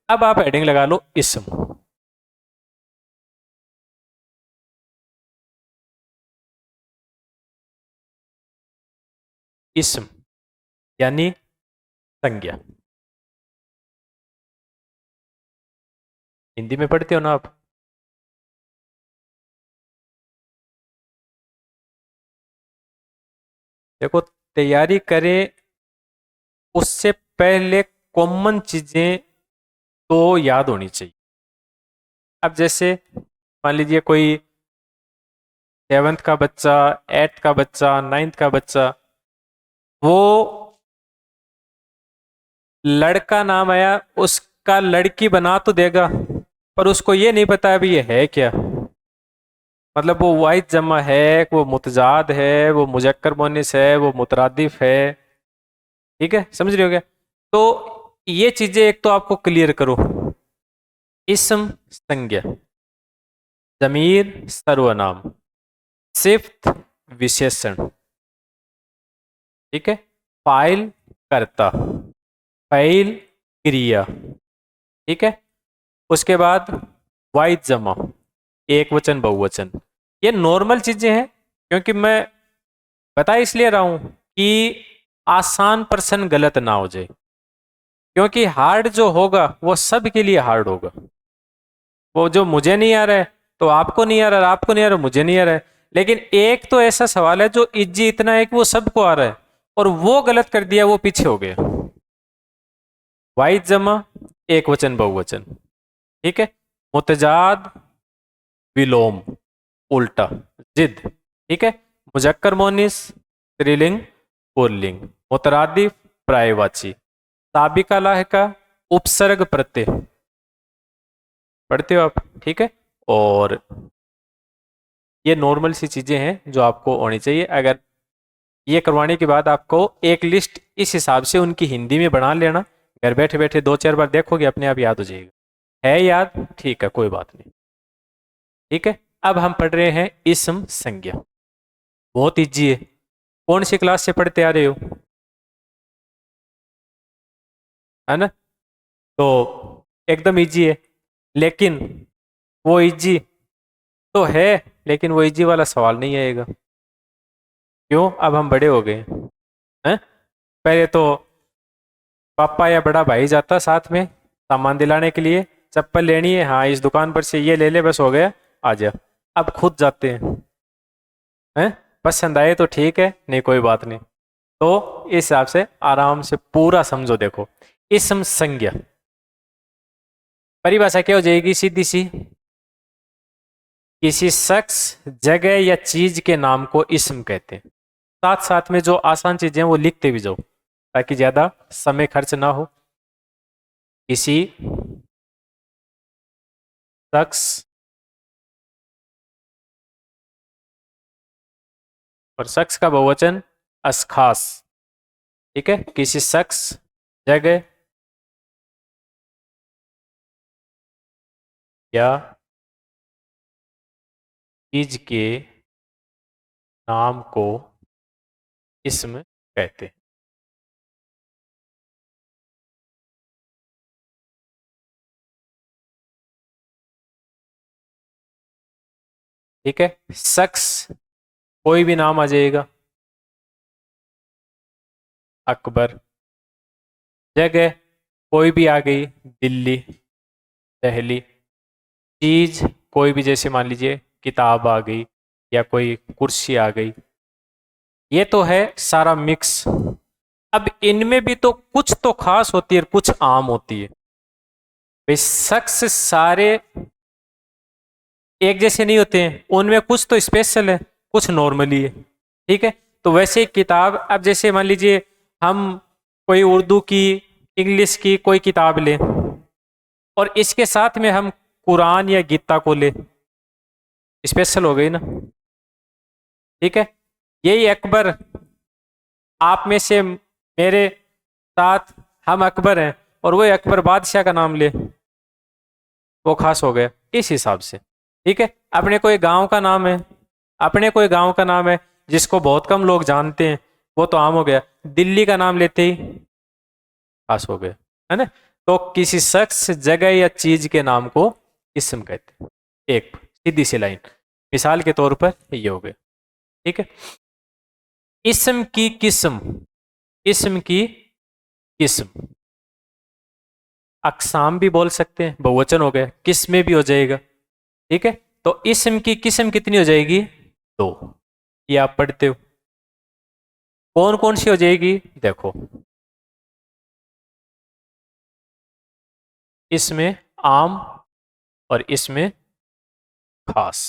अब आप हेडिंग लगा लो इसम। इसम यानी संज्ञा। हिंदी में पढ़ते हो ना आप? देखो, तैयारी करें उससे पहले कॉमन चीजें तो याद होनी चाहिए। अब जैसे मान लीजिए कोई 7th का बच्चा, 8th का बच्चा, 9th का बच्चा, वो लड़का नाम आया, उसका लड़की बना तो देगा, पर उसको ये नहीं पता अभी ये है क्या। मतलब वो वाहिद जमा है, वो मुतजाद है, वो मुजक्कर मुअन्निस है, वो मुतरादिफ है। ठीक है, समझ रहे हो क्या? तो ये चीजें एक तो आपको क्लियर करो। इसम संज्ञा, जमीर सर्वनाम, सिफ्त विशेषण। ठीक है, फाइल कर्ता, फाइल क्रिया। ठीक है, उसके बाद वाहिद जमा, एक वचन बहुवचन। ये नॉर्मल चीजें हैं, क्योंकि मैं बता इसलिए रहा हूं कि आसान पर्सन गलत ना हो जाए। क्योंकि हार्ड जो होगा वो सबके लिए हार्ड होगा। वो जो मुझे नहीं आ रहा है तो आपको नहीं आ रहा, आपको नहीं आ रहा मुझे नहीं आ रहा है। लेकिन एक तो ऐसा सवाल है जो इज्जी इतना है कि वो सबको आ रहा है, और वो गलत कर दिया, वो पीछे हो गया। वाहिद जमा, एक वचन बहुवचन। ठीक है, मुतजाद, विलोम, उल्टा, जिद। ठीक है, मुजक्कर मोनिस, स्त्रीलिंग पुल्लिंग, मुतरादिफ पर्यायवाची, साबिका लाहिका, उपसर्ग प्रत्यय। पढ़ते हो आप? ठीक है, और ये नॉर्मल सी चीजें हैं जो आपको होनी चाहिए। अगर ये करवाने के बाद आपको एक लिस्ट इस हिसाब से उनकी हिंदी में बना लेना, घर बैठे बैठे 2-4 बार देखोगे अपने आप याद हो जाएगा। है याद? ठीक है, कोई बात नहीं। ठीक है, अब हम पढ़ रहे हैं इसम संज्ञा। बहुत इजी है। कौन सी क्लास से पढ़ते आ रहे हो? है ना? तो एकदम इजी है। लेकिन वो इजी तो है, लेकिन वो इजी वाला सवाल नहीं आएगा। क्यों? अब हम बड़े हो गए हैं। पहले तो पापा या बड़ा भाई जाता साथ में सामान दिलाने के लिए, चप्पल लेनी है, हाँ इस दुकान पर से ये ले ले, बस हो गया, आ जा। अब खुद जाते हैं। पसंद आए तो ठीक है, नहीं कोई बात नहीं। तो इस हिसाब से आराम से पूरा समझो। देखो, इसम संज्ञा परिभाषा क्या हो जाएगी सीधी सी? किसी शख्स, जगह या चीज के नाम को इसम कहते हैं। साथ साथ में जो आसान चीजें हैं वो लिखते भी जाओ, ताकि ज्यादा समय खर्च ना हो। किसी शख्स, और शख्स का बहुवचन अशखास। ठीक है, किसी शख्स, जगह या चीज के नाम को इसम कहते हैं। ठीक है, शख्स कोई भी नाम आ जाएगा, अकबर। जगह कोई भी आ गई, दिल्ली, दिल्ली। चीज कोई भी, जैसे मान लीजिए किताब आ गई या कोई कुर्सी आ गई। ये तो है सारा मिक्स। अब इनमें भी तो कुछ तो खास होती है, कुछ आम होती है। भाई शख्स सारे एक जैसे नहीं होते हैं, उनमें कुछ तो स्पेशल है, कुछ नॉर्मली है। ठीक है, तो वैसे ही किताब, अब जैसे मान लीजिए हम कोई उर्दू की, इंग्लिश की कोई किताब लें, और इसके साथ में हम कुरान या गीता को लें, स्पेशल हो गई ना। ठीक है, यही अकबर, आप में से मेरे साथ हम अकबर हैं, और वही अकबर बादशाह का नाम ले, वो खास हो गया इस हिसाब से। ठीक है, अपने कोई गांव का नाम है, अपने कोई गांव का नाम है जिसको बहुत कम लोग जानते हैं, वो तो आम हो गया। दिल्ली का नाम लेते ही खास हो गया, है ना? तो किसी शख्स, जगह या चीज के नाम को इस्म कहते हैं। एक सीधी सी लाइन, मिसाल के तौर पर ये हो गए। ठीक है। इस्म की किस्म, इस्म की किस्म, अकसाम भी बोल सकते हैं, बहुवचन हो गया, किस्में भी हो जाएगा। ठीक है। तो इस्म की किस्म कितनी हो जाएगी? दो। ये आप पढ़ते हो। कौन कौन सी हो जाएगी? देखो, इसमें आम और इसमें खास।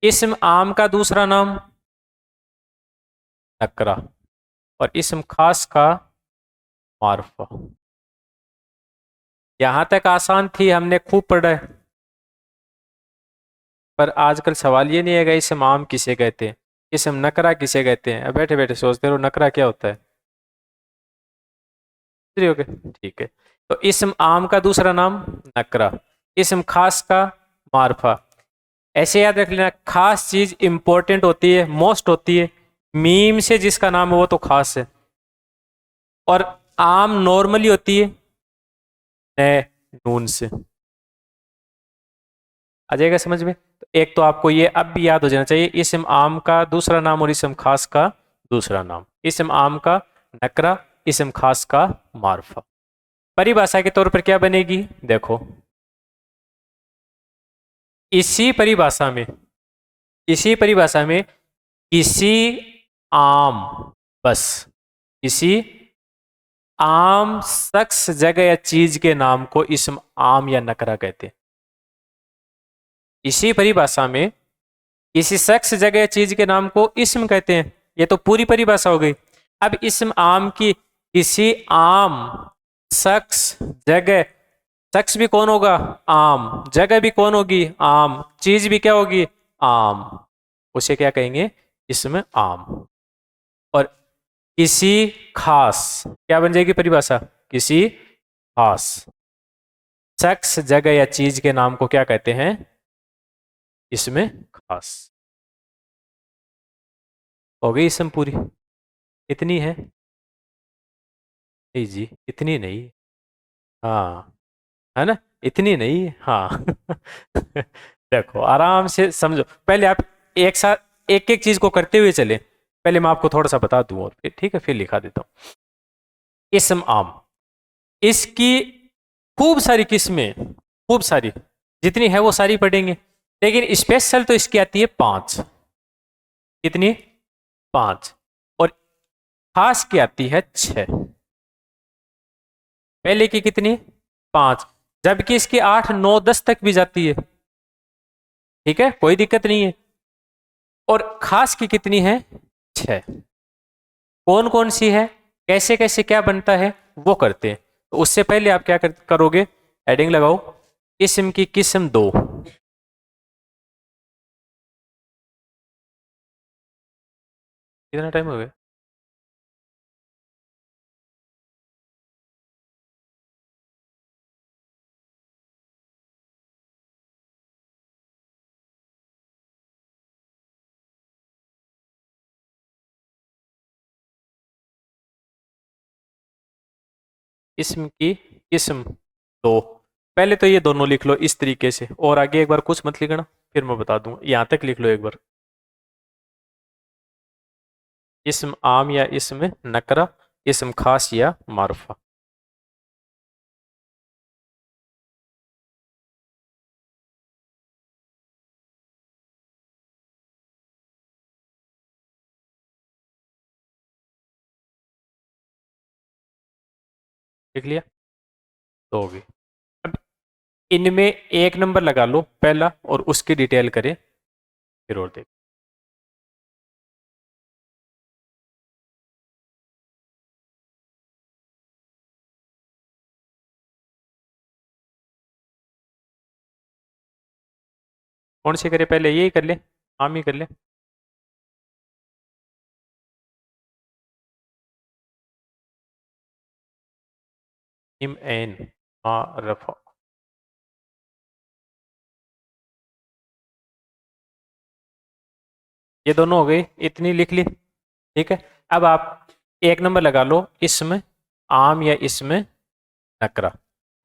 इस्म आम का दूसरा नाम नकरा, और इस्म खास का मारुफा। यहां तक आसान थी, हमने खूब पढ़ा है। पर आजकल सवाल ये नहीं है कि इस्म आम किसे कहते हैं, इस्म नकरा किसे कहते हैं। अब बैठे बैठे सोचते रहो नकरा क्या होता है। फ्री हो गए? ठीक है। तो इस्म आम का दूसरा नाम नकरा, इस्म खास का मारफा। ऐसे याद रख लेना, खास चीज इंपॉर्टेंट होती है, मोस्ट होती है। मीम से जिसका नाम है वो तो खास है, और आम नॉर्मली होती है नए नून से। आ जाएगा समझ में? तो एक तो आपको ये अब भी याद हो जाना चाहिए, इस्म आम का दूसरा नाम और इस्म खास का दूसरा नाम। इस्म आम का नकरा, इस्म खास का मारफा। परिभाषा के तौर पर क्या बनेगी? देखो, इसी परिभाषा में, इसी परिभाषा में किसी आम, बस किसी आम शख्स, जगह या चीज के नाम को इस्म आम या नकरा कहते हैं। इसी परिभाषा में किसी शख्स, जगह या चीज के नाम को इस्म कहते हैं। ये तो पूरी परिभाषा हो गई। अब इस्म आम की किसी आम शख्स, जगह, शख्स भी कौन होगा? आम। जगह भी कौन होगी? आम। चीज भी क्या होगी? आम। उसे क्या कहेंगे? इस्म आम। और किसी खास, क्या बन जाएगी परिभाषा? किसी खास शख्स, जगह या चीज के नाम को क्या कहते हैं? इसमें खास। हो गई इसम पूरी? इतनी है? नहीं जी, इतनी नहीं। हाँ, है ना? इतनी नहीं, हाँ। देखो, आराम से समझो। पहले आप एक साथ एक एक चीज को करते हुए चले। पहले मैं आपको थोड़ा सा बता दूं और फिर, ठीक है, फिर लिखा देता हूं। इसम आम, इसकी खूब सारी किस्में, खूब सारी, जितनी है वो सारी पढ़ेंगे। लेकिन स्पेशल तो इसकी आती है पांच। कितनी? पांच। और खास की आती है छह। पहले की कितनी? पांच। जबकि इसकी 8, 9, 10 तक भी जाती है। ठीक है, कोई दिक्कत नहीं है। और खास की कितनी है? छह। कौन कौन सी है, कैसे कैसे, क्या बनता है, वो करते हैं। तो उससे पहले आप क्या करोगे? हेडिंग लगाओ, किस्म की किस्म दो। कितना टाइम हो गया? किस्म की किस्म दो। पहले तो ये दोनों लिख लो इस तरीके से, और आगे एक बार कुछ मत लिखना, फिर मैं बता दूंगा। यहां तक लिख लो एक बार। इस्म आम या इस्म नकरा, इस्म खास या मारुफा। लिख लिया? तो होगी। अब इनमें एक नंबर लगा लो पहला, और उसकी डिटेल करें फिर और देख। कौन सी करे पहले? यही कर ले, आम ही कर ले। इम एन मारफा। ये दोनों हो गई, इतनी लिख ली। ठीक है। अब आप एक नंबर लगा लो इसमें आम या इसमें नकरा,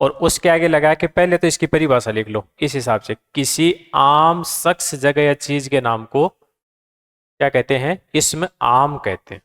और उसके आगे लगा के पहले तो इसकी परिभाषा लिख लो इस हिसाब से, किसी आम शख्स जगह या चीज के नाम को क्या कहते हैं, इसमें आम कहते हैं।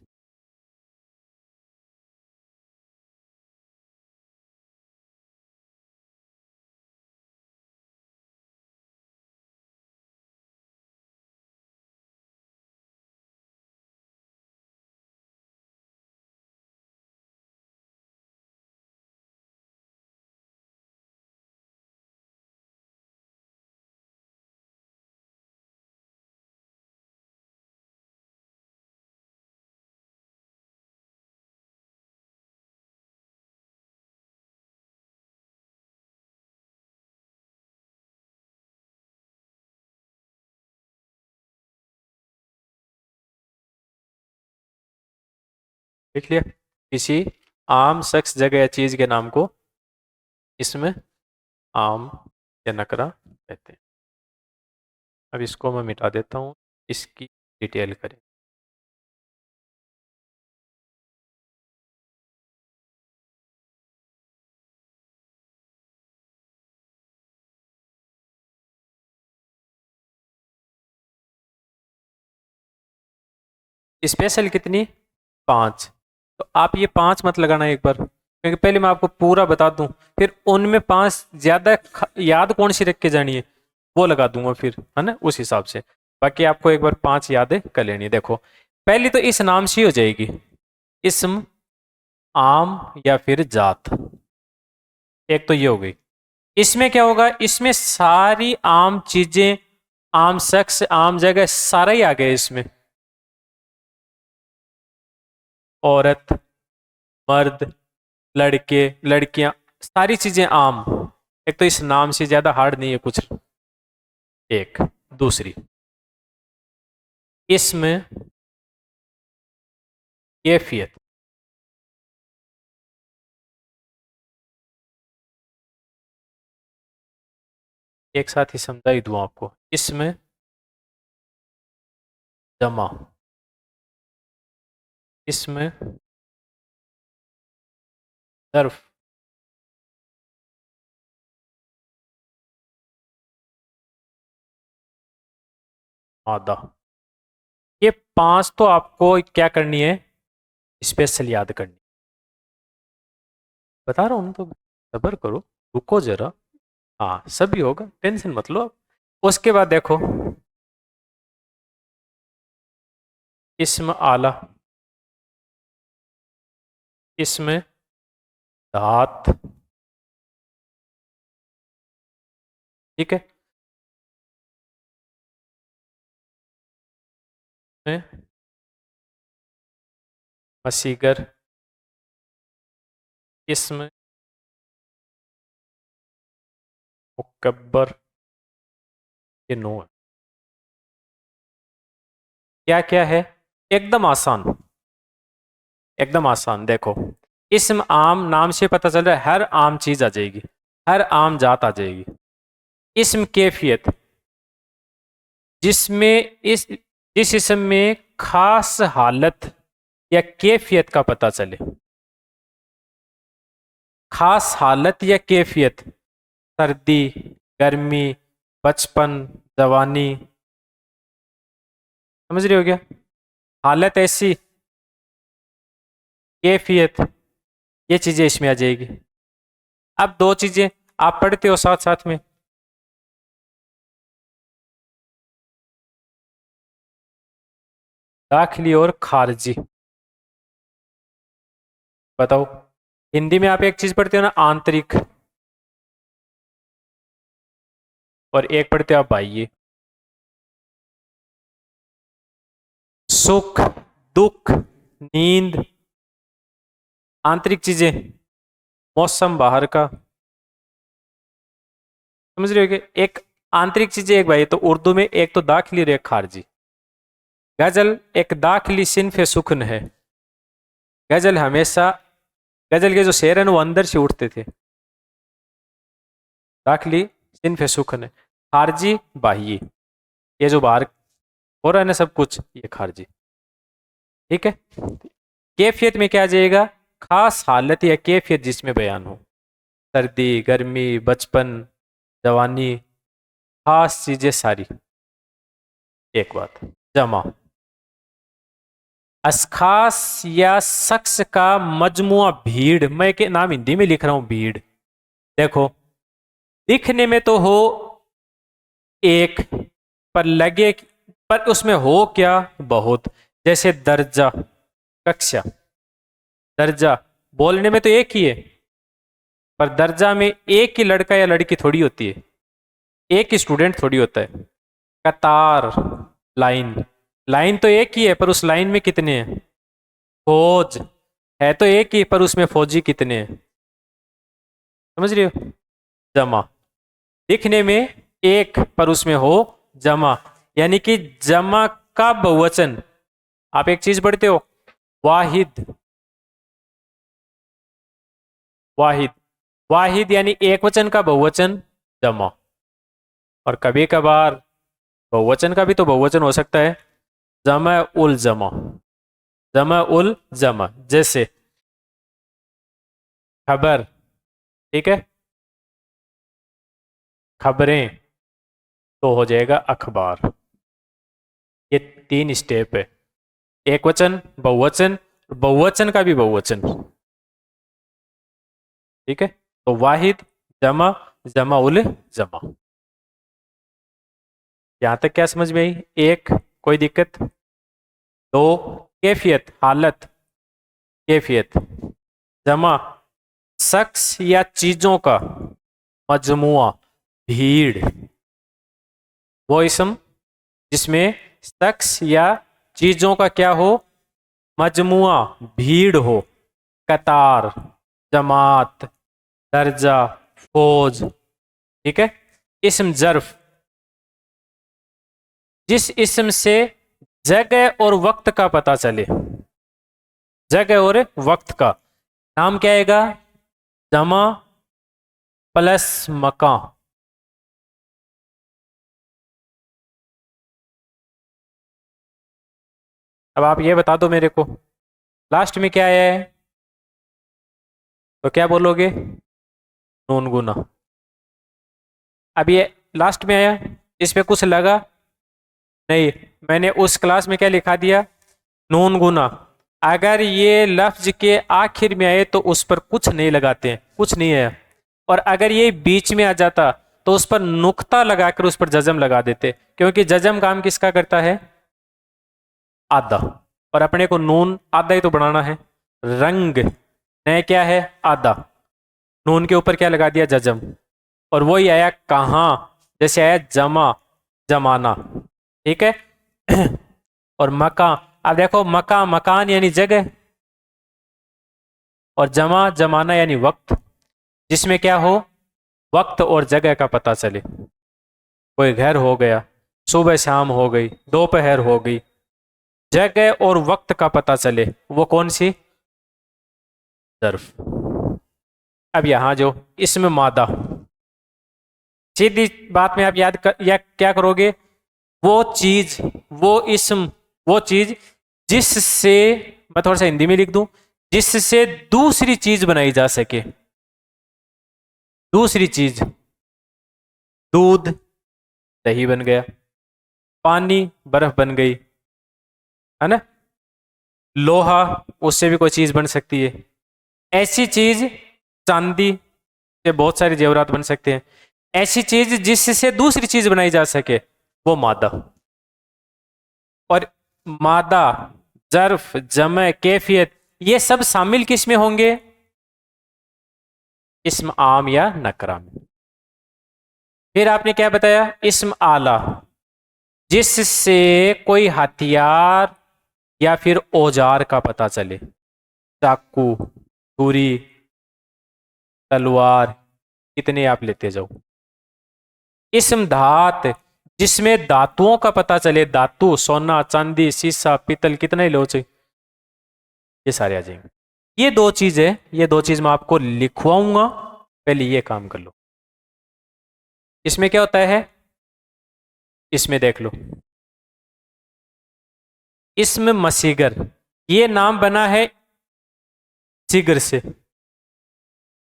लिख लिया, किसी आम शख्स जगह या चीज के नाम को इसमें आम या नकरा कहते हैं। अब इसको मैं मिटा देता हूँ, इसकी डिटेल करें। स्पेशल कितनी, 5। तो आप ये 5 मत लगाना एक बार, क्योंकि पहले मैं आपको पूरा बता दूं, फिर उनमें 5 ज्यादा याद कौन सी रख के जानी है वो लगा दूंगा फिर, है ना, उस हिसाब से। बाकी आपको एक बार 5 यादें कर लेनी है। देखो पहली तो इस नाम से ही हो जाएगी, इस्म, आम या फिर जात। एक तो ये हो गई। इसमें क्या होगा, इसमें सारी आम चीजें, आम शख्स, आम जगह सारा ही आ गया इसमें। औरत, मर्द, लड़के, लड़कियां, सारी चीजें आम। एक तो इस नाम से ज्यादा हार्ड नहीं है कुछ। एक दूसरी, इसमें कैफियत, एक साथ ही समझा ही दूं आपको, इसमें जमा, इसमें ज़र्फ, मादा। ये 5 तो आपको क्या करनी है, स्पेशल याद करनी। बता रहा हूं ना, तो सब्र करो, रुको जरा। हाँ सभी होगा, टेंशन मत लो। उसके बाद देखो, इसमें आला, इसमें धात, ठीक है, में मसीगर, इसमें मुकब्बर। ये 9 है। क्या क्या है, एकदम आसान, एकदम आसान। देखो इसम आम, नाम से पता चल रहा है हर आम चीज आ जाएगी, हर आम जात आ जाएगी। इसम कैफियत, जिसमें जिस इसम में खास हालत या कैफियत का पता चले। खास हालत या कैफियत, सर्दी, गर्मी, बचपन, जवानी, समझ रहे हो क्या। हालत ऐसी, कैफियत, ये चीजें इसमें आ जाएगी। अब 2 चीजें आप पढ़ते हो साथ साथ में, दाखिली और खारजी। बताओ, हिंदी में आप एक चीज पढ़ते हो ना, आंतरिक, और एक पढ़ते हो आप बाह्य। सुख, दुख, नींद, आंतरिक चीजें, मौसम बाहर का, समझ रहे हो कि एक आंतरिक चीजें एक बाह्य। तो उर्दू में एक तो दाखिली और एक खारजी। गजल एक दाखिली सिन्फ सुखन है। गजल हमेशा, गजल के जो शेर है ना वो अंदर से उठते थे। दाखिली सिन्फ सुखन है, खारजी बाह्य, ये जो बाहर हो रहा है ना सब कुछ, ये खारजी। ठीक है। कैफियत में क्या आ जाएगा? खास हालत या कैफियत जिसमें बयान हो। सर्दी, गर्मी, बचपन, जवानी, खास चीजें सारी। एक बात। जमा, अशखास या शख्स का मजमुआ, भीड़। मैं के नाम हिंदी में लिख रहा हूं, भीड़। देखो, दिखने में तो हो एक, पर लगे, पर उसमें हो क्या? बहुत। जैसे दर्जा, कक्षा। दर्जा बोलने में तो एक ही है, पर दर्जा में एक ही लड़का या लड़की थोड़ी होती है, एक ही स्टूडेंट थोड़ी होता है। कतार, लाइन। लाइन तो एक ही है, पर उस लाइन में कितने हैं? फौज है तो एक ही, पर उसमें फौजी कितने हैं? समझ रहे हो? जमा, दिखने में एक, पर उसमें हो जमा, यानी कि जमा का बहुवचन। आप एक चीज पढ़ते हो, वाहिद। वाहिद, वाहिद यानी एक वचन का बहुवचन जमा। और कभी कभार बहुवचन का भी तो बहुवचन हो सकता है, जमा उल जमा। जमा उल जमा, जैसे खबर, ठीक है, खबरें, तो हो जाएगा अखबार। ये तीन स्टेप है, एक वचन, बहुवचन, बहुवचन का भी बहुवचन। ठीक है, तो वाहिद, जमा, जमा उल जमा। यहां तक क्या समझ में आई? एक, कोई दिक्कत? दो, कैफियत, हालत, कैफियत। जमा, शख्स या चीजों का मजमुआ, भीड़। वो इसम जिसमें शख्स या चीजों का क्या हो? मजमुआ, भीड़ हो। कतार, जमात, दर्जा, फौज। ठीक है। इसम जर्फ, जिस इसम से जगह और वक्त का पता चले। जगह और वक्त का नाम क्या आएगा? जमा प्लस मकान। अब आप ये बता दो मेरे को, लास्ट में क्या आया है? तो क्या बोलोगे? नून गुना। अब ये लास्ट में आया, इस पे कुछ लगा नहीं? मैंने उस क्लास में क्या लिखा दिया? नून गुना। अगर ये लफ्ज के आखिर में आए तो उस पर कुछ नहीं लगाते हैं, कुछ नहीं है। और अगर ये बीच में आ जाता तो उस पर नुक्ता लगाकर उस पर जजम लगा देते, क्योंकि जजम काम किसका करता है? आधा। और अपने को नून आधा ही तो बढ़ाना है। रंग नए क्या है? आधा। नून के ऊपर क्या लगा दिया? जजम। और वही आया कहाँ? जैसे आया जमा, जमाना। ठीक है। और मका, अब देखो, मका मकान यानी जगह, और जमा जमाना यानी वक्त, जिसमें क्या हो? वक्त और जगह का पता चले। कोई घर हो गया, सुबह शाम हो गई, दोपहर हो गई, जगह और वक्त का पता चले, वो कौन सी? ज़र्फ। अब यहां जो इसमें मादा, सीधी बात में आप याद कर, या क्या करोगे? वो चीज, वो इसम, वो चीज जिससे, मैं थोड़ा सा हिंदी में लिख दूं, जिससे दूसरी चीज बनाई जा सके। दूसरी चीज, दूध दही बन गया, पानी बर्फ बन गई, है ना? लोहा, उससे भी कोई चीज बन सकती है। ऐसी चीज, चांदी से बहुत सारे जेवरात बन सकते हैं। ऐसी चीज जिससे दूसरी चीज बनाई जा सके, वो मादा। और मादा, जर्फ, जमे, कैफियत, ये सब शामिल किस में होंगे? इस्म आम या नकरा में। फिर आपने क्या बताया? इस्म आला, जिससे कोई हथियार या फिर औजार का पता चले। चाकू, छुरी, तलवार, कितने आप लेते जाओ। इस्म धात, जिसमें धातुओं का पता चले। धातु, सोना, चांदी, शीशा, पीतल, कितने ही लो चाहिए, ये सारे आ जाएंगे। ये दो चीजें, ये दो चीज मैं आपको लिखवाऊंगा, पहले ये काम कर लो। इसमें क्या होता है? इसमें देख लो, इसमें मसीगर, ये नाम बना है सिगर से,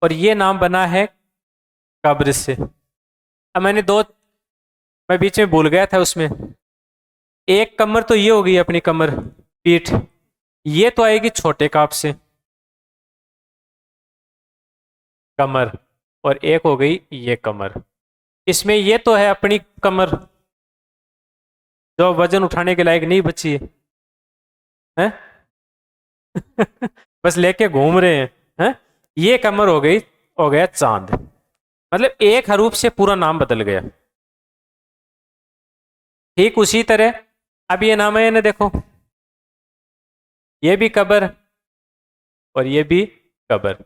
और ये नाम बना है कब्र से। अब मैं बीच में भूल गया था उसमें, एक कमर तो ये हो गई अपनी कमर, पीठ, ये तो आएगी छोटे काप से, कमर, और एक हो गई ये कमर। इसमें ये तो है अपनी कमर, जो वजन उठाने के लायक नहीं बची है, हैं? बस लेके घूम रहे हैं? ये कमर हो गई, हो गया चांद। मतलब एक हरूफ से पूरा नाम बदल गया। ठीक उसी तरह अब ये नाम है ना, देखो, ये भी कबर और ये भी कबर।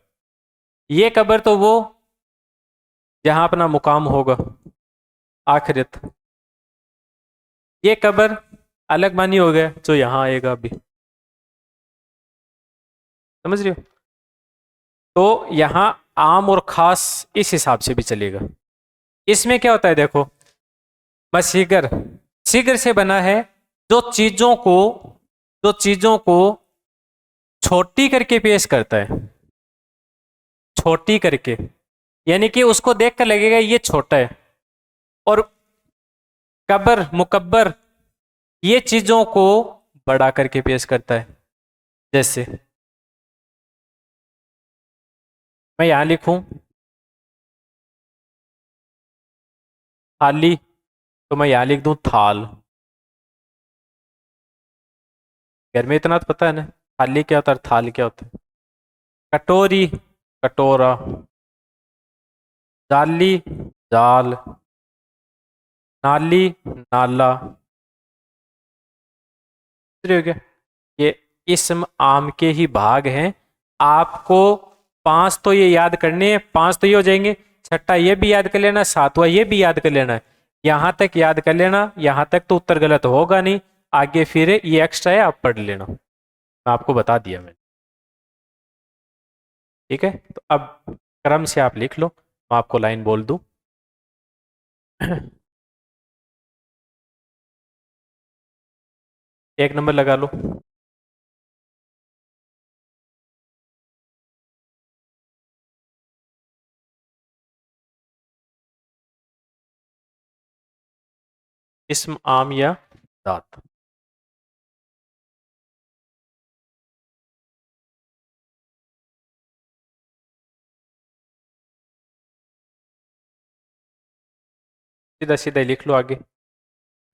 ये कबर तो वो जहां अपना मुकाम होगा, आखिरत। ये कबर अलग मानी हो गया जो यहां आएगा अभी, समझ रहे हो? तो यहां आम और खास इस हिसाब से भी चलेगा। इसमें क्या होता है देखो, मसीगर, सीगर से बना है जो चीजों को, जो चीजों को छोटी करके पेश करता है, छोटी करके, यानी कि उसको देखकर लगेगा ये छोटा है। और कबर, मुकब्बर, ये चीजों को बड़ा करके पेश करता है। जैसे मैं यहां लिखूं थाली, तो मैं यहां लिख दूं थाल। घर में इतना तो पता है ना, थाली क्या होता है, थाल क्या होता है। कटोरी, कटोरा। जाली, जाल। नाली, नाला। समझ रहे हो क्या? ये इसम आम के ही भाग हैं। आपको पांच तो ये याद करने हैं, पांच तो ये हो जाएंगे, छठा ये भी याद कर लेना, सातवां ये भी याद कर लेना है। यहां तक याद कर लेना, यहां तक तो उत्तर गलत होगा नहीं। आगे फिर ये एक्स्ट्रा है, आप पढ़ लेना, मैं आपको बता दिया मैंने। ठीक है, तो अब क्रम से आप लिख लो, मैं आपको लाइन बोल दूं। एक नंबर लगा लो। इसम आम या दात। सीधा सीधा ही लिख लो आगे।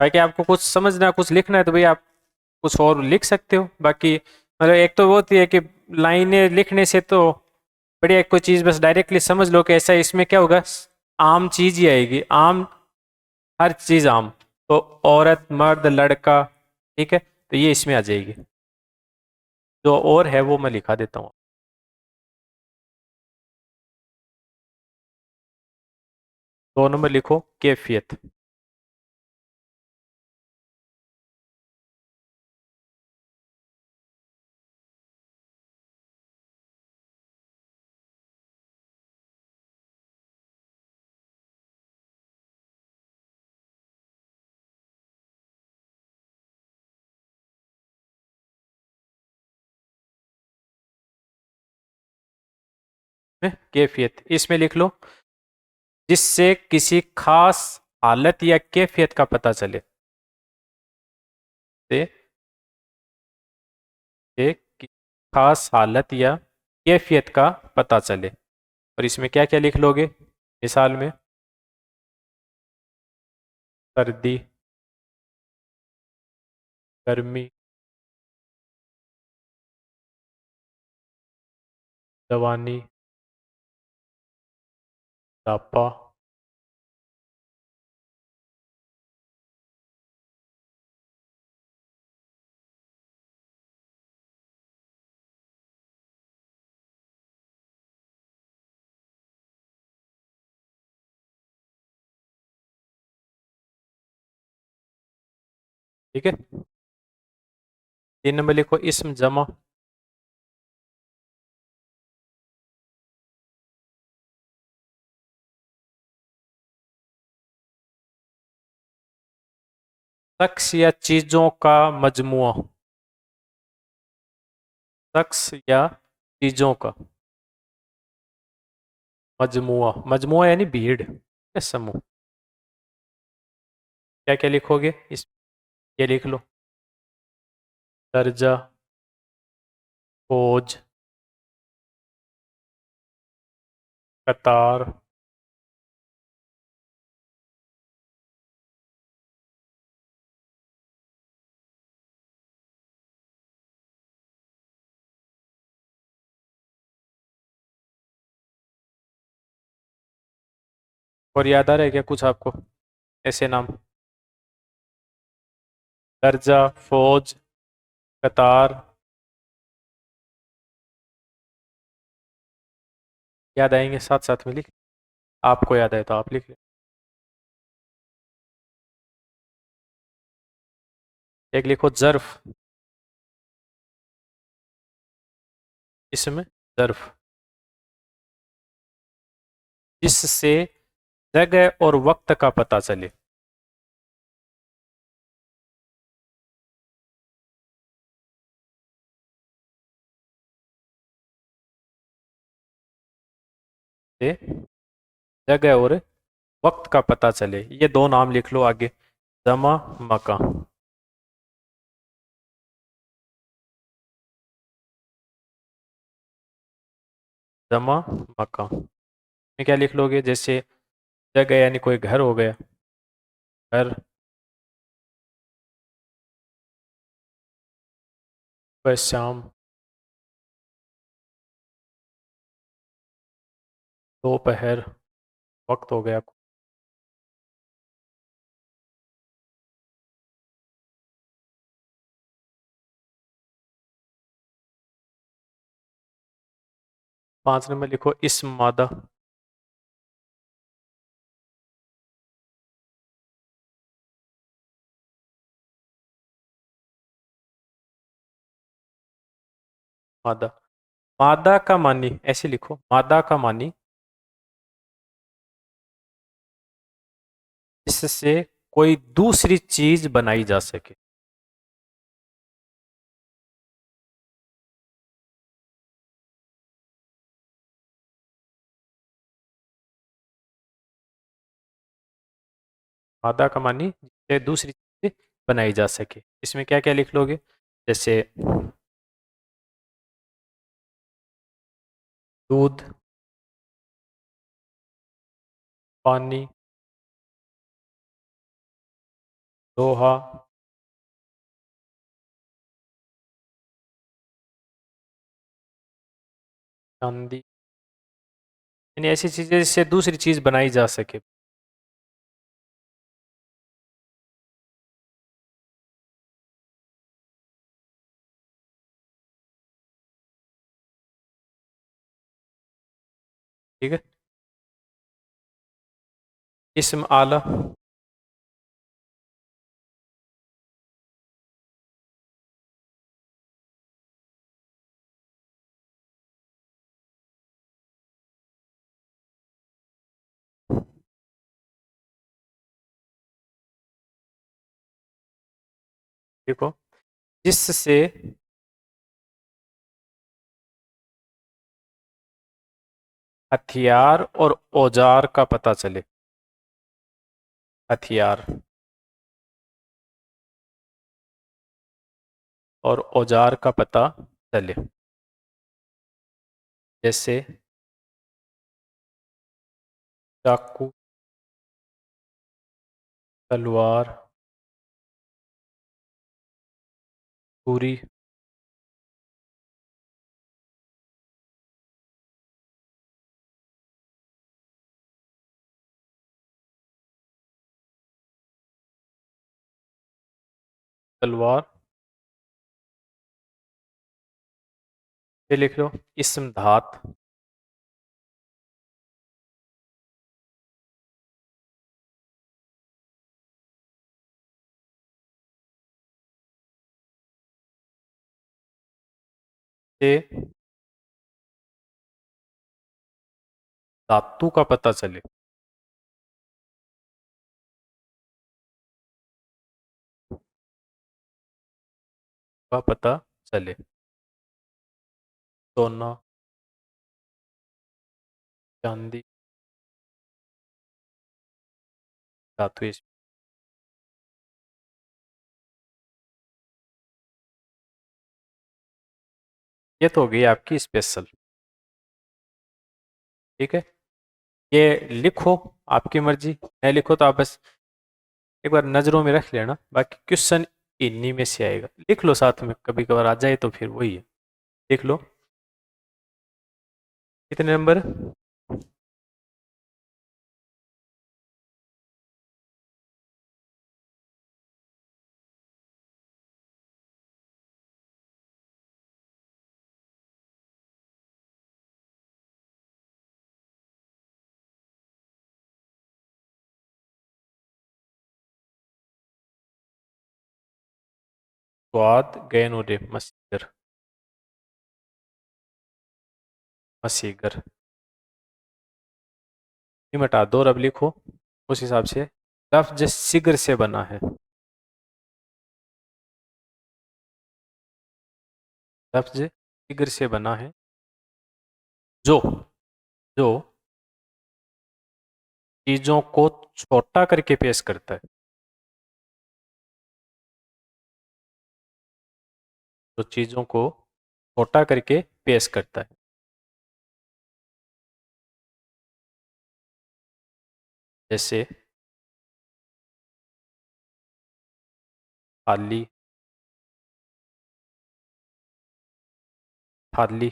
बाकी आपको कुछ समझना, कुछ लिखना है तो भाई आप कुछ और लिख सकते हो। बाकी मतलब एक तो वो होती है कि लाइनें लिखने से तो बढ़िया, कोई चीज़ बस डायरेक्टली समझ लो कि ऐसा है, इसमें क्या होगा, आम चीज ही आएगी, आम, हर चीज आम। तो औरत, मर्द, लड़का, ठीक है, तो ये इसमें आ जाएगी। जो और है वो मैं लिखा देता हूँ। 2 नंबर लिखो, कैफियत। कैफियत इसमें लिख लो, जिससे किसी खास हालत या कैफियत का पता चले। से से कि खास हालत या कैफियत का पता चले। और इसमें क्या क्या लिख लोगे मिसाल में? सर्दी, गर्मी, जवानी, बुढ़ापा। ठीक है, 3 नंबर लिखो, इस्म जमा। शख्स या चीजों का मजमुआ, शख्स या चीजों का मजमुआ, मजमुआ यानी भीड़ या समूह। क्या क्या लिखोगे इस, ये लिख लो। दर्जा, फौज, कतार, और याद आ रहा है क्या कुछ आपको ऐसे नाम? दर्जा, फौज, कतार, याद आएंगे साथ साथ में लिख, आपको याद आए तो आप लिख लें। एक लिखो जर्फ, इसमें जर्फ, जिससे जगह और वक्त का पता चले। से जगह और वक्त का पता चले, ये दो नाम लिख लो आगे। जमा, मका। जमा, मका में क्या लिख लोगे? जैसे जगह यानी कोई घर हो गया, घर, वह शाम, दोपहर, वक्त हो गया। 5 नंबर लिखो इस्म मादा। मादा, मादा का मानी, ऐसे लिखो, मादा का मानी जिससे कोई दूसरी चीज बनाई जा सके। मादा का मानी जिससे दूसरी चीज बनाई जा सके, इसमें क्या क्या लिख लोगे? जैसे दूध, पानी, लोहा, चांदी, यानी ऐसी चीजें जिससे दूसरी चीज बनाई जा सके। ठीक है। इस्म आला, देखो, जिससे हथियार और औजार का पता चले। हथियार और औजार का पता चले, जैसे चाकू, तलवार, छुरी, तलवार। ये लिख लो इस्म धात, से धातु का पता चले। का पता चले, सोना, चांदी धातु इस ये तो हो गई आपकी स्पेशल। ठीक है, ये लिखो, आपकी मर्जी, नहीं लिखो तो आप बस एक बार नज़रों में रख लेना, बाकी क्वेश्चन इन्हीं में से आएगा। लिख लो साथ में, कभी कभार आ जाए तो फिर वही है। लिख लो। कितने नंबर? स्वाद गैनोरे मसीगर, मसीगर ये मिटा दो और अब लिखो उस हिसाब से। लफ्ज सिगर से बना है, लफ्ज सिगर से बना है, जो जो चीजों को छोटा करके पेश करता है, जो चीजों को छोटा करके पेश करता है। जैसे थाली, थाली,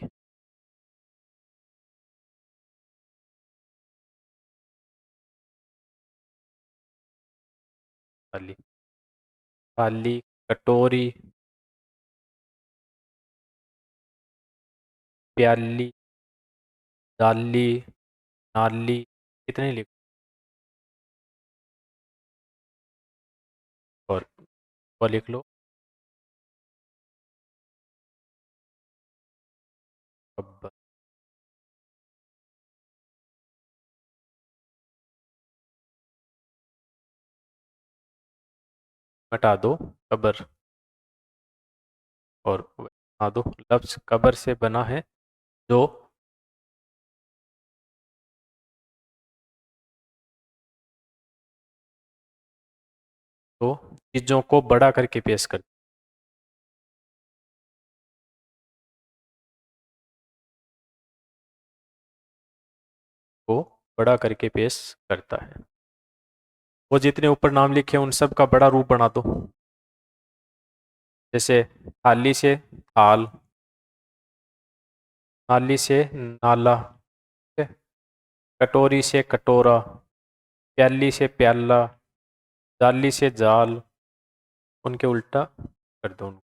थाली, थाली, कटोरी, प्याली, डाली, नाली, कितने लिख। और वो लिख लो, अब हटा दो कबर, और हटा दो लफ्ज कबर से बना है, जो तो चीजों को बड़ा करके पेश करता को बड़ा करके पेश करता है। वो जितने ऊपर नाम लिखे उन सब का बड़ा रूप बना दो। जैसे थाली से थाल, नाली से नाला, ठीक है? कटोरी से कटोरा, प्याली से प्याला, जाली से जाल, उनके उल्टा कर दो उनको।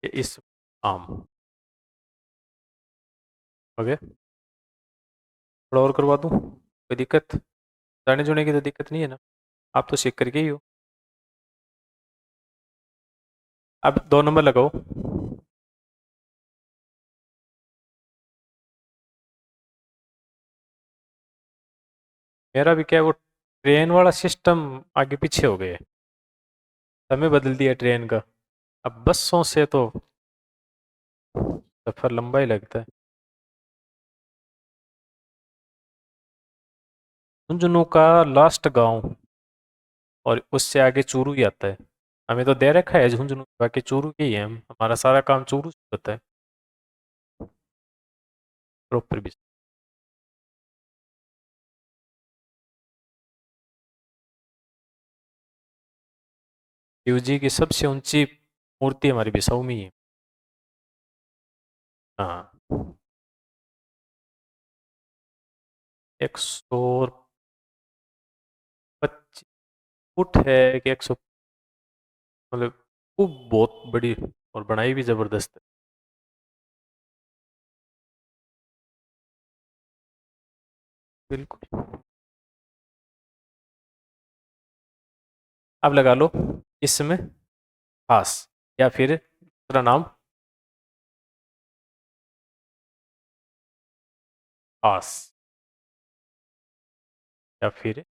ये इस आम। ओके, थोड़ा और करवा दूँ, कोई दिक्कत? जाने जुने की तो दिक्कत नहीं है ना, आप तो सीख करके ही हो। अब 2 नंबर लगाओ। मेरा भी क्या है, वो ट्रेन वाला सिस्टम आगे पीछे हो गए, समय बदल दिया ट्रेन का। अब बसों से तो सफर लंबा ही लगता है। झुंझुनू का लास्ट गांव, और उससे आगे चूरू ही आता है। हमें तो दे रखा है झुंझुनू, बाकी चूरू के ही है हम, हमारा सारा काम चूरू से होता है। प्रॉपर भी। शिव जी की सबसे ऊंची मूर्ति हमारी बिसाऊ में ही है। हाँ, 125 फुट है कि 100, मतलब वो बहुत बड़ी, और बनाई भी जबरदस्त है। बिल्कुल। अब लगा लो इसमें खास, या फिर दूसरा नाम खास, या फिर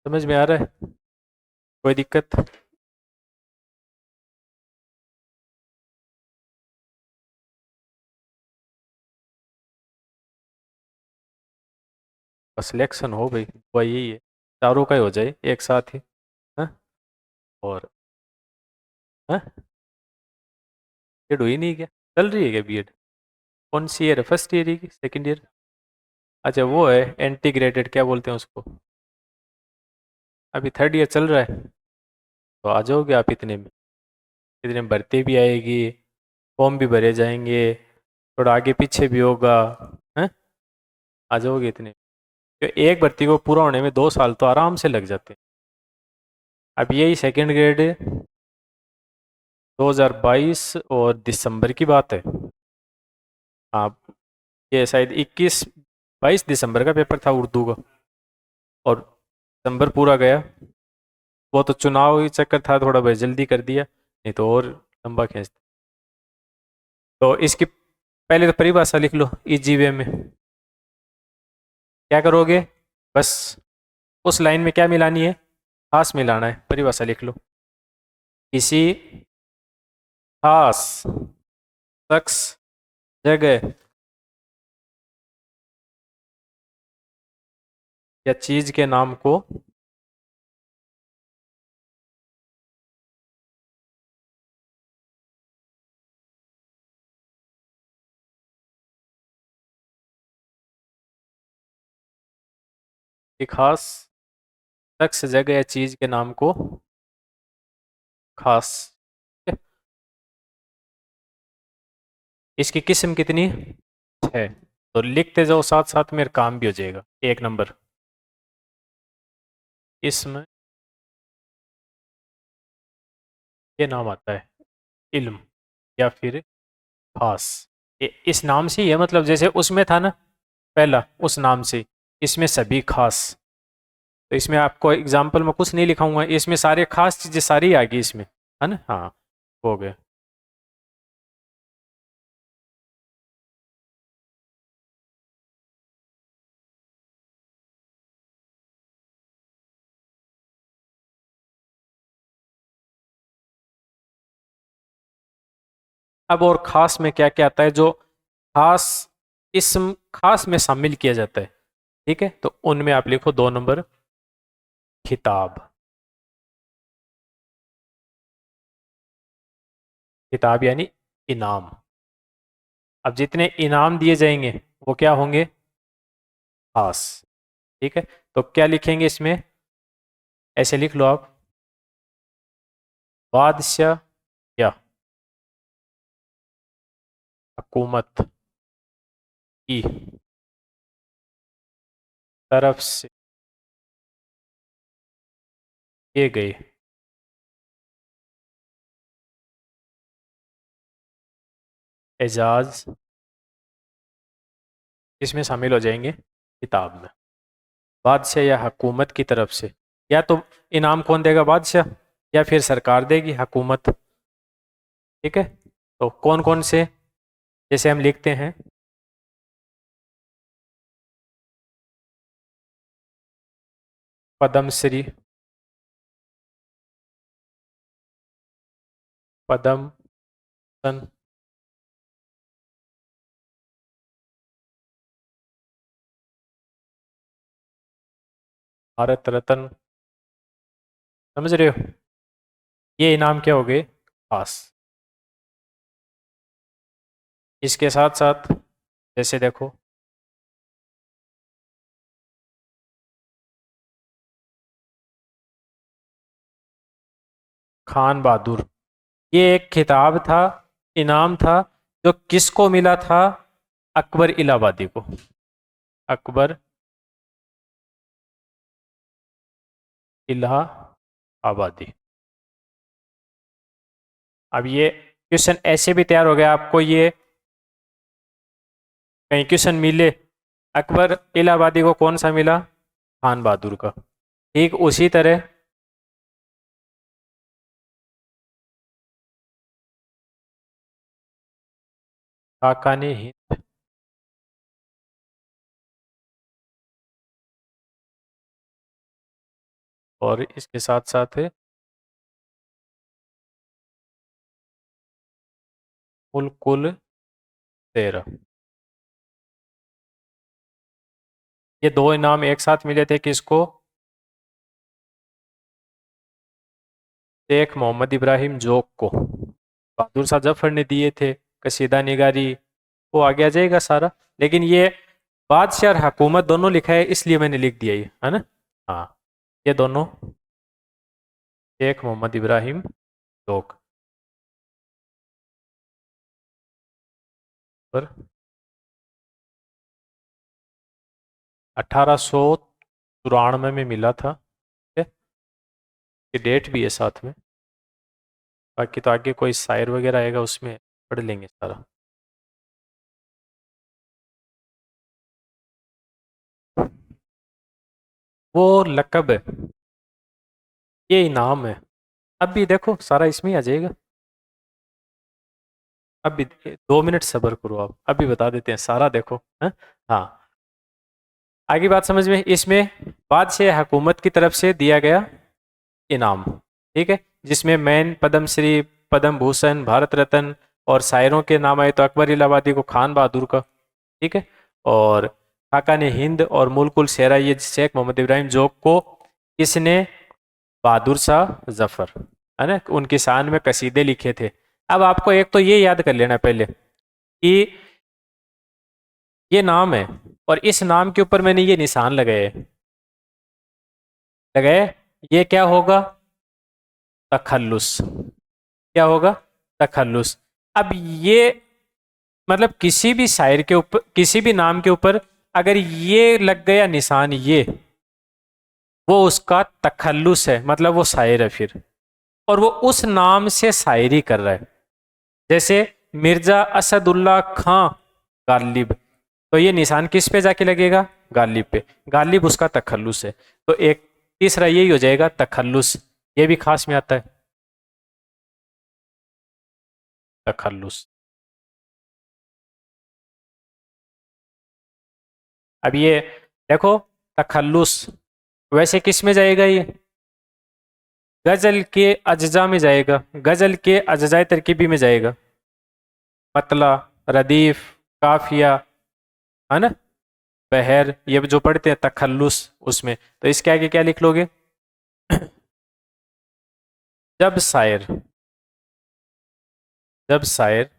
समझ में आ रहा है? कोई दिक्कत? सिलेक्शन हो भाई, वही यही है, चारों का ही हो जाए एक साथ ही। हाँ। और हाँ, बीएड हुई नहीं क्या? चल रही है क्या बीएड? कौन सी ईयर है, फर्स्ट ईयर की सेकंड ईयर? अच्छा वो है इंटीग्रेटेड, क्या बोलते हैं उसको? अभी थर्ड ईयर चल रहा है। तो आ जाओगे आप इतने में, इतने में भर्ती भी आएगी, फॉर्म भी भरे जाएंगे, थोड़ा आगे पीछे भी होगा। हैं? आ जाओगे इतने में। तो एक भर्ती को पूरा होने में 2 साल तो आराम से लग जाते हैं। अब यही सेकंड ग्रेड 2022 और दिसंबर की बात है। आप, ये शायद 21-22 दिसंबर का पेपर था उर्दू का, और दिसंबर पूरा गया। वो तो चुनाव ही चक्कर था, थोड़ा बहुत जल्दी कर दिया, नहीं तो और लंबा खींचता। तो इसकी पहले तो परिभाषा लिख लो इजी वे में। क्या करोगे? बस उस लाइन में क्या मिलानी है? खास मिलाना है। परिभाषा लिख लो। किसी खास शख्स, जगह या चीज के नाम को एक खास शख्स, जगह या चीज के नाम को खास। इसकी किस्म कितनी है? तो लिखते जाओ साथ साथ, मेरा काम भी हो जाएगा। एक नंबर, इसमें ये नाम आता है, इल्म या फिर खास। इस नाम से ही है, मतलब जैसे उसमें था ना पहला, उस नाम से, इसमें सभी खास। तो इसमें आपको एग्जाम्पल में कुछ नहीं लिखाऊंगा, इसमें सारे खास चीजें सारी आ गई इसमें, है ना? हाँ, हो गए। अब और खास में क्या क्या आता है जो खास इसम खास में शामिल किया जाता है? ठीक है, तो उनमें आप लिखो 2 नंबर, खिताब। खिताब यानी इनाम। अब जितने इनाम दिए जाएंगे वो क्या होंगे? खास। ठीक है, तो क्या लिखेंगे इसमें? ऐसे लिख लो आप, बादशाह या हुकूमत की तरफ से किए गए एजाज इसमें शामिल हो जाएंगे किताब में। बादशाह या हुकूमत की तरफ से, या तो इनाम कौन देगा? बादशाह, या फिर सरकार देगी, हुकूमत। ठीक है, तो कौन कौन से, जैसे हम लिखते हैं, पद्मश्री, पद्म भूषण, भारत रत्न, समझ रहे हो? ये इनाम क्या हो गए? खास। इसके साथ साथ जैसे देखो, खान बहादुर, ये एक खिताब था, इनाम था, जो किसको मिला था? अकबर इलाहाबादी को। अकबर इलाहाबादी। अब ये क्वेश्चन ऐसे भी तैयार हो गया, आपको ये कहीं क्वेश्चन मिले, अकबर इलाहाबादी को कौन सा मिला? खान बहादुर का। ठीक उसी तरह खाकाने हिंद, और इसके साथ साथ है मुल्कुल तेरह। ये दो इनाम एक साथ मिले थे किसको? शेख मोहम्मद इब्राहिम जोग को। बहादुर शाह जफर ने दिए थे कसीदा निगारी, वो आगे आ जाएगा सारा। लेकिन ये बादशाह और हुकूमत दोनों लिखा है, इसलिए मैंने लिख दिया ये, है ना। हाँ, ये दोनों शेख मोहम्मद इब्राहिम जोग पर 1894 में मिला था। ठीक है? ये डेट भी है साथ में। बाकी तो आगे कोई शायर वगैरह आएगा उसमें पढ़ लेंगे सारा। वो लकब है, ये इनाम है। अब भी देखो सारा इसमें ही आ जाएगा। अब भी 2 मिनट सब्र करो, आप अभी बता देते हैं सारा, देखो है? हाँ, आगे बात समझ में। इसमें बादशाह हुकूमत की तरफ से दिया गया इनाम, ठीक है, जिसमें मैन पद्म श्री, पद्म भूषण, भारत रत्न, और शायरों के नाम आए तो अकबर इलाहाबादी को खान बहादुर का, ठीक है, और खाकाने हिंद और मुल्कुल शेरा ये शेख मोहम्मद इब्राहिम जोग को किसने? बहादुर शाह जफर, है ना, उनकी शान में कसीदे लिखे थे। अब आपको एक तो ये याद कर लेना पहले कि ये नाम है, और इस नाम के ऊपर मैंने ये निशान लगाए लगाए, ये क्या होगा? तखल्लुस। क्या होगा? तखल्लुस। अब ये मतलब किसी भी शायर के ऊपर, किसी भी नाम के ऊपर अगर ये लग गया निशान, ये वो उसका तखल्लुस है, मतलब वो शायर है फिर, और वो उस नाम से शायरी कर रहा है। जैसे मिर्जा असदुल्ला खां गालिब, तो ये निशान किस पे जाके लगेगा? गालिब पे। गालिब उसका तखल्लुस है। तो एक तीसरा यही हो जाएगा तखल्लुस, ये भी खास में आता है तखल्लुस। अब ये देखो, तखल्लुस वैसे किस में जाएगा ये? गजल के अज्जा में जाएगा, गजल के अज्जाए तरकीबी में जाएगा। मतला, रदीफ, काफिया, है ना, बहर, ये जो पढ़ते हैं तखल्लुस उसमें। तो इसके आगे क्या लिख लोगे? जब शायर, जब शायर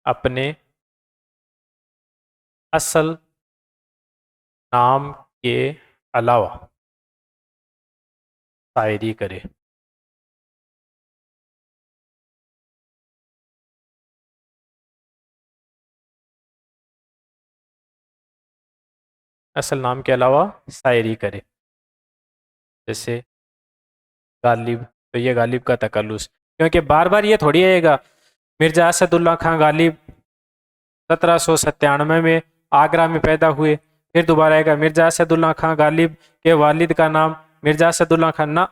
अपने असल नाम के अलावा शायरी करे। असल नाम के अलावा शायरी करे, जैसे गालिब, तो ये गालिब का तकल्लुस, क्योंकि बार बार ये थोड़ी आएगा मिर्जा असदुल्ला खां गालिब 1797 में आगरा में पैदा हुए, फिर दोबारा आएगा मिर्जा असदुल्ला खां गालिब के वालिद का नाम मिर्जा असदुल्ला खान ना।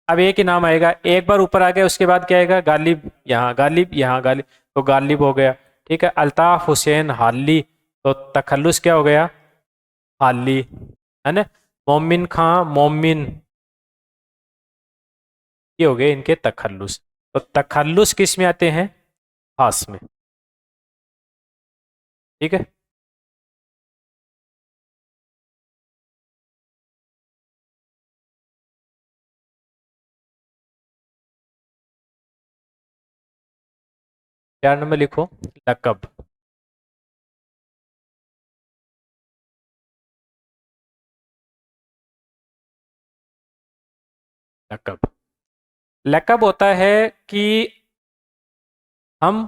अब एक ही नाम आएगा, एक बार ऊपर आ गया उसके बाद क्या आएगा? गालिब यहाँ, गालिब यहाँ, गालिब, तो गालिब हो गया। ठीक है, अल्ताफ हुसैन हाली, तो तखल्लुस क्या हो गया? हाली, है ना। मोमिन खां मोमिन, ये हो गए इनके तखल्लुस। तो तखल्लुस किस में आते हैं? खास में। ठीक है, चार नंबर लिखो, लकब। लकब, लकब होता है कि हम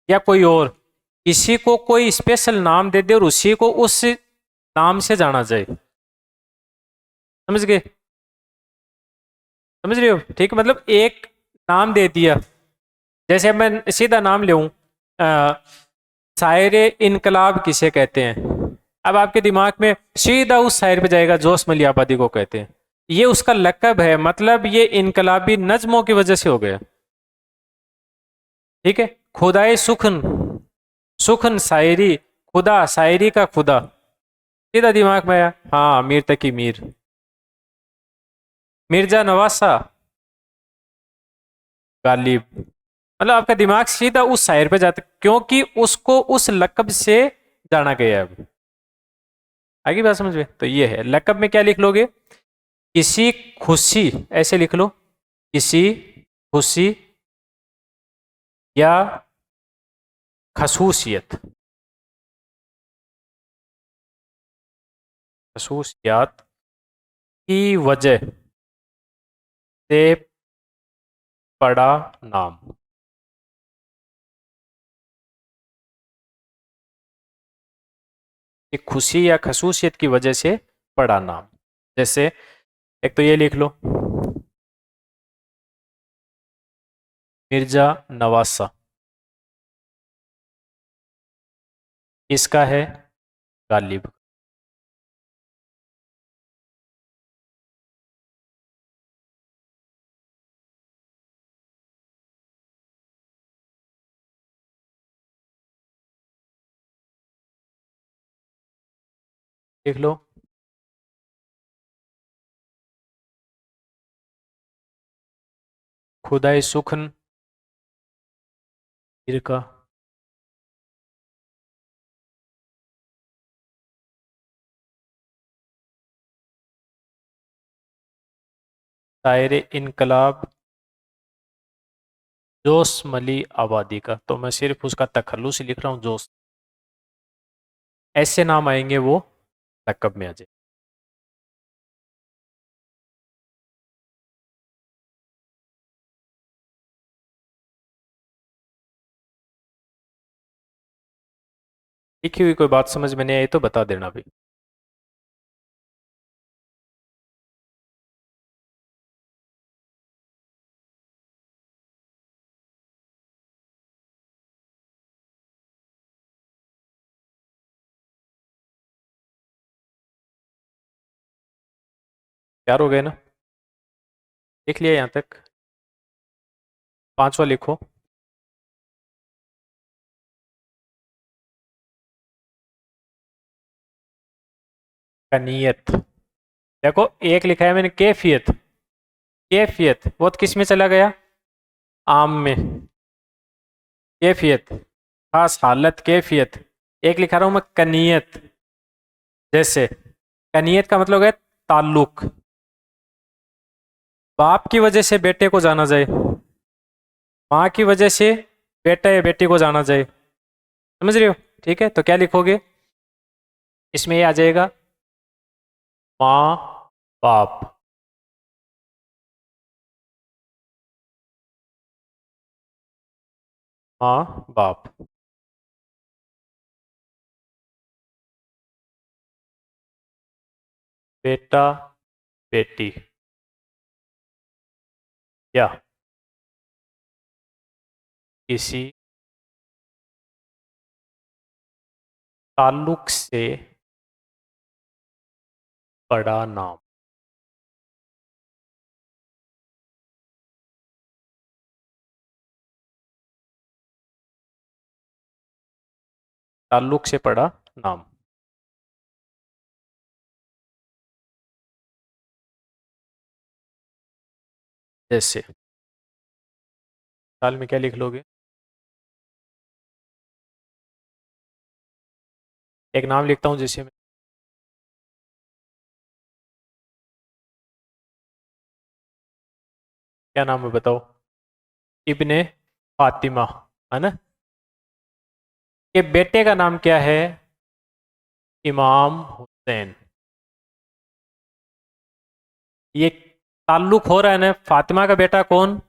या कोई और किसी को कोई स्पेशल नाम दे दे और उसी को उस नाम से जाना जाए। समझ गए? समझ रहे हो? ठीक है, मतलब एक नाम दे दिया, जैसे अब मैं सीधा नाम लूँ, शायर इनकलाब किसे कहते हैं? अब आपके दिमाग में सीधा उस शायर पे जाएगा जोश मलियाबादी को कहते हैं, ये उसका लकब है, मतलब ये इनकलाबी नज्मों की वजह से हो गया। ठीक है, खुदाए सुखन सुखन शायरी, खुदा शायरी का खुदा, सीधा दिमाग में आया। हाँ, मीर तकी मीर। मिर्जा नवासा, गालिब। मतलब आपका दिमाग सीधा उस शायर पे जाता, क्योंकि उसको उस लकब से जाना गया है अब। आगे बात समझ में? तो ये है लकब में क्या लिख लोगे? किसी खुशी, ऐसे लिख लो, किसी खुशी या खसूसियत, खसूसियात की वजह से पड़ा नाम। एक खुशी या खसूसियत की वजह से पड़ा नाम। जैसे एक तो ये लिख लो, मिर्जा नवासा, इसका है गालिब। लिख लो, खुदाई सुखन का, शायर इनकलाब जोश मली आबादी का। तो मैं सिर्फ उसका तखल्लुस ही लिख रहा हूँ, जोश। ऐसे नाम आएंगे वो लकब में आ जाए। लिखी हुई कोई बात समझ में नहीं आई तो बता देना भी। तैयार हो गए ना? लिख लिया यहाँ तक? पांचवा लिखो। कनीयत। देखो, एक लिखा है मैंने कैफियत, कैफियत वो तो किस में चला गया? आम में। कैफियत, खास हालत, कैफियत। एक लिखा रहा हूं मैं कनीयत। जैसे कनीयत का मतलब है ताल्लुक, बाप की वजह से बेटे को जाना जाए, माँ की वजह से बेटा या बेटी को जाना जाए। समझ रहे हो? ठीक है, तो क्या लिखोगे? इसमें ये आ जाएगा, माँ बाप। माँ बाप, बेटा बेटी, या किसी ताल्लुक से बड़ा नाम। ताल्लुक से पड़ा नाम। जैसे साल में क्या लिख लोगे? एक नाम लिखता हूँ जैसे मैं, क्या नाम है बताओ? इब्ने फातिमा, है ना? ये बेटे का नाम क्या है? इमाम हुसैन। ये ताल्लुक हो रहा है ना, फातिमा का बेटा कौन?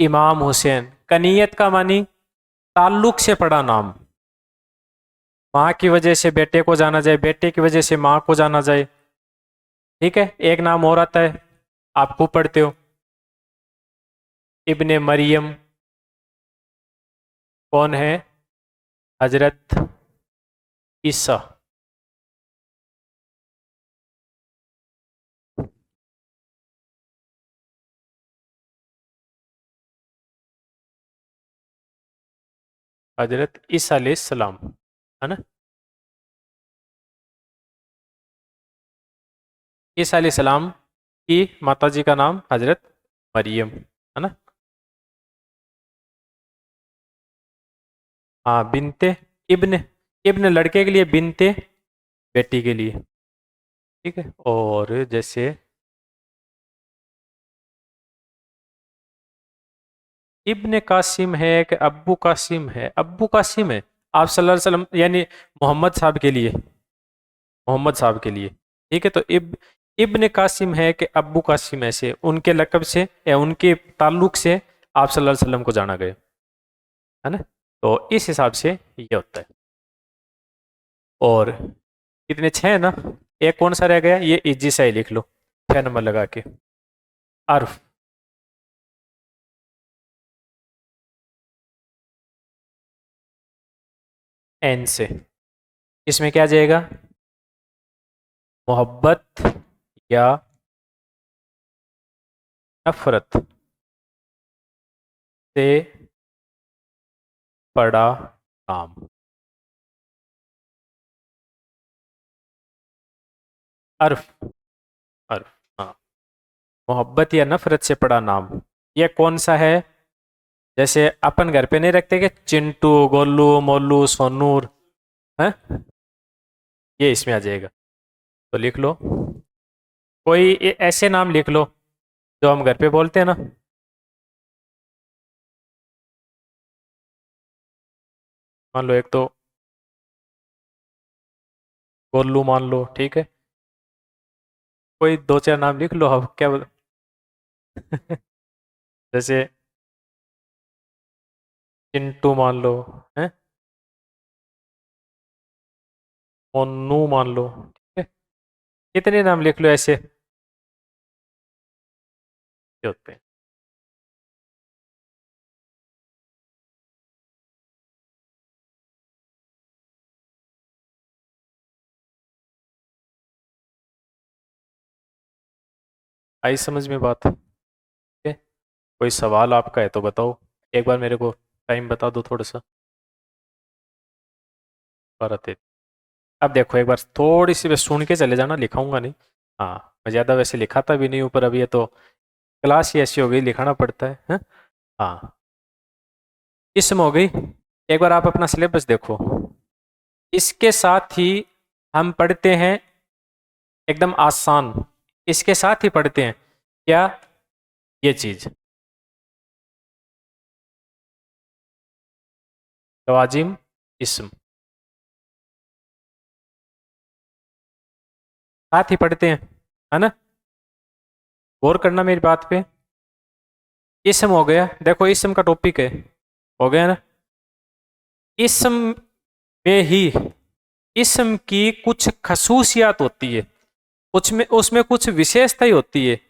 इमाम हुसैन। कनीयत का मानी ताल्लुक से पड़ा नाम, माँ की वजह से बेटे को जाना जाए, बेटे की वजह से माँ को जाना जाए। ठीक है, एक नाम और आता है, आप खूब पढ़ते हो, इब्ने मरियम। कौन है? हजरत ईसा। हजरत ईसा अलैहिस्सलाम, है ना। ईसा अलैहिस्सलाम की माता जी का नाम हजरत मरियम, है ना। हाँ, बिनते इब्न, इब्न लड़के के लिए, बिनते बेटी के लिए। ठीक है, और जैसे इब्न कासिम है कि अब्बू कासिम है, अब्बू कासिम है। आप सल्लल्लाहु अलैहि वसल्लम यानी मोहम्मद साहब के लिए, मोहम्मद साहब के लिए। ठीक है, तो इब्न कासिम है कि अब्बू कासिम, ऐसे उनके लकब से या उनके ताल्लुक से आप सल्लल्लाहु अलैहि वसल्लम को जाना गया, है ना। तो इस हिसाब से ये होता है। और कितने, छह है ना। एक कौन सा रह गया, ये इजी सा ही लिख लो, 6 नंबर लगा के। अर्फ, एन से। इसमें क्या जाएगा, मोहब्बत या नफरत से पड़ा नाम। अर्फ, अर्फ, हाँ, मोहब्बत या नफरत से पड़ा नाम। ये कौन सा है, जैसे अपन घर पे नहीं रखते कि चिंटू, गोलू, मोलू, सोनूर, है, ये इसमें आ जाएगा। तो लिख लो, कोई ऐसे नाम लिख लो जो हम घर पे बोलते हैं ना। मान लो एक तो गोलू मान लो, ठीक है। कोई दो चार नाम लिख लो, अब क्या बोल जैसे चिंटू मान लो, है, मोनू मान लो, ठीक है। कितने नाम लिख लो ऐसे, ये होते हैं। आई समझ में बात, ठीक है। कोई सवाल आपका है तो बताओ, एक बार मेरे को टाइम बता दो थोड़ा सा। 12 अब देखो, एक बार थोड़ी सी बस सुन के चले जाना, लिखाऊंगा नहीं। हाँ, मैं ज़्यादा वैसे लिखाता भी नहीं हूँ, पर अब ये तो क्लास ही ऐसी हो गई, लिखाना पड़ता है। हाँ, इसम हो गई। एक बार आप अपना सिलेबस देखो, इसके साथ ही हम पढ़ते हैं एकदम आसान, इसके साथ ही पढ़ते हैं क्या, ये चीज, लवाजिम इसम, साथ ही पढ़ते हैं, है ना। गौर करना मेरी बात पे। इसम हो गया, देखो इसम का टॉपिक है, हो गया ना। इसम में ही, इसम की कुछ खसूसियात होती है, कुछ में उसमें कुछ विशेषता ही होती है।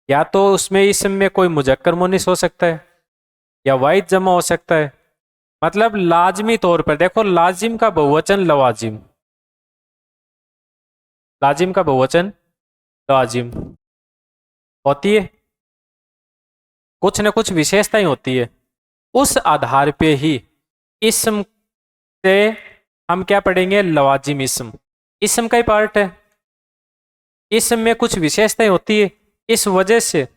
या तो उसमें इसम में कोई मुजक्कर मुन्निस हो सकता है, या वाहिद जमा हो सकता है। मतलब लाजमी तौर पर देखो, लाजिम का बहुवचन लवाजिम, लाजिम का बहुवचन लवाजिम होती है, कुछ न कुछ विशेषताएं होती है। उस आधार पे ही इसम से हम क्या पढ़ेंगे, लवाजिम इसम, इसम का ही पार्ट है। इसम में कुछ विशेषताएं होती है, इस वजह से,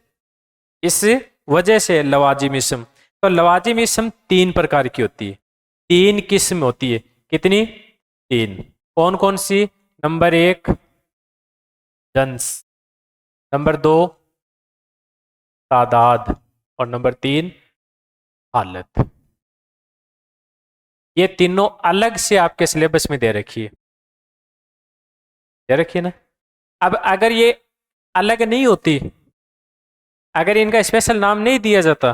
इस वजह से लवाजिम इसम। तो लवाजिम इसम 3 प्रकार की होती है, 3 किस्म होती है। कितनी, 3। कौन कौन सी, नंबर 1 जंस, नंबर 2 तादाद, और नंबर 3 हालत। ये तीनों अलग से आपके सिलेबस में दे रखी है, दे रखी है ना। अब अगर ये अलग नहीं होती, अगर इनका स्पेशल नाम नहीं दिया जाता,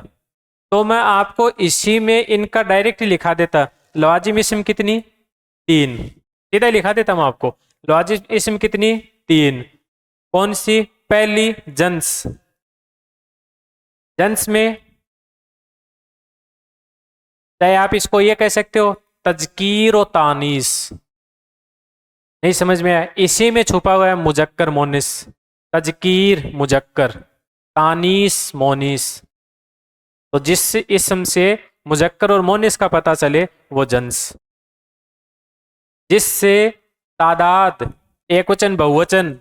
तो मैं आपको इसी में इनका डायरेक्ट लिखा देता। लवाजिम इसम कितनी, 3, सीधा ही लिखा देता मैं आपको। लवाजिम इसम कितनी, 3। कौन सी, पहली जंस, जंस में चाहे आप इसको ये कह सकते हो तजकीर और तानीस, नहीं समझ में आया, इसी में छुपा हुआ है मुजक्कर मोनिस। तजकीर मुजक्कर, तानीस मोनिस। तो जिस इसम से मुजक्कर और मोनिस का पता चले, वो जंस। जिससे तादाद, एकवचन बहुवचन,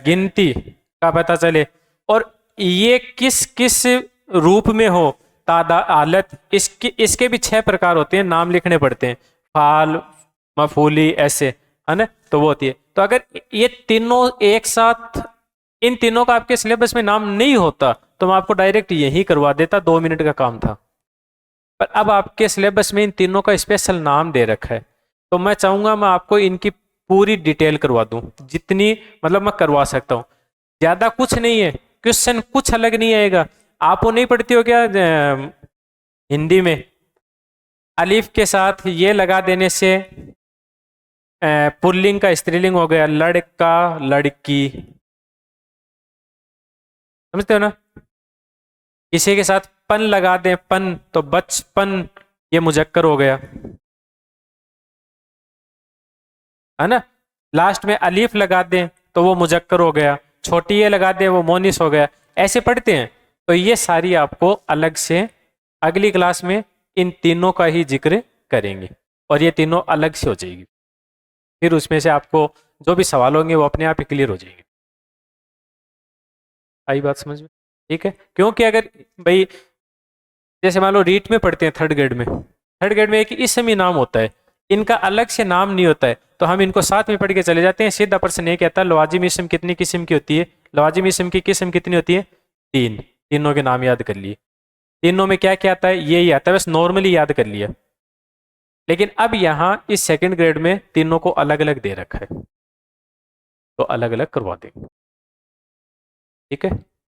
गिनती का पता चले, और ये किस किस रूप में हो, तादा हालत, इसके भी 6 प्रकार होते हैं, नाम लिखने पड़ते हैं, फाल, मफूली, ऐसे, है ना। तो वो होती है। तो अगर ये तीनों एक साथ, इन तीनों का आपके सिलेबस में नाम नहीं होता तो मैं आपको डायरेक्ट यही करवा देता, 2 मिनट का काम था। पर अब आपके सिलेबस में इन तीनों का स्पेशल नाम दे रखा है, तो मैं चाहूंगा मैं आपको इनकी पूरी डिटेल करवा दूं, जितनी मतलब मैं करवा सकता हूं। ज्यादा कुछ नहीं है, क्वेश्चन कुछ अलग नहीं आएगा। आप वो नहीं पढ़ती हो क्या हिंदी में, अलीफ के साथ ये लगा देने से पुल्लिंग का स्त्रीलिंग हो गया, लड़का लड़की, समझते हो ना। किसी के साथ पन लगा दें, पन, तो बचपन, ये मुजक्कर हो गया, है ना। लास्ट में अलीफ लगा दें तो वो मुजक्कर हो गया, छोटी ये लगा दें वो मोनिस हो गया। ऐसे पढ़ते हैं। तो ये सारी आपको अलग से अगली क्लास में इन तीनों का ही जिक्र करेंगे, और ये तीनों अलग से हो जाएगी। फिर उसमें से आपको जो भी सवाल होंगे वो अपने आप ही क्लियर हो जाएंगे। आई बात समझ में? ठीक है। क्योंकि अगर भाई जैसे मान लो रीट में पढ़ते हैं, थर्ड ग्रेड में, थर्ड ग्रेड में एक इसम ही नाम होता है, इनका अलग से नाम नहीं होता है, तो हम इनको साथ में पढ़ के चले जाते हैं। सीधा पर्सन ये कहता है लवाजिम इसम कितनी किस्म की होती है, लवाजिम इसम की किस्म कितनी होती है, 3। तीनों के नाम याद कर लिए। तीनों में क्या क्या आता है, ये ही आता है, बस नॉर्मली याद कर लिया। लेकिन अब यहाँ इस सेकंड ग्रेड में तीनों को अलग अलग दे रखा है, तो अलग अलग करवा देंगे। ठीक है।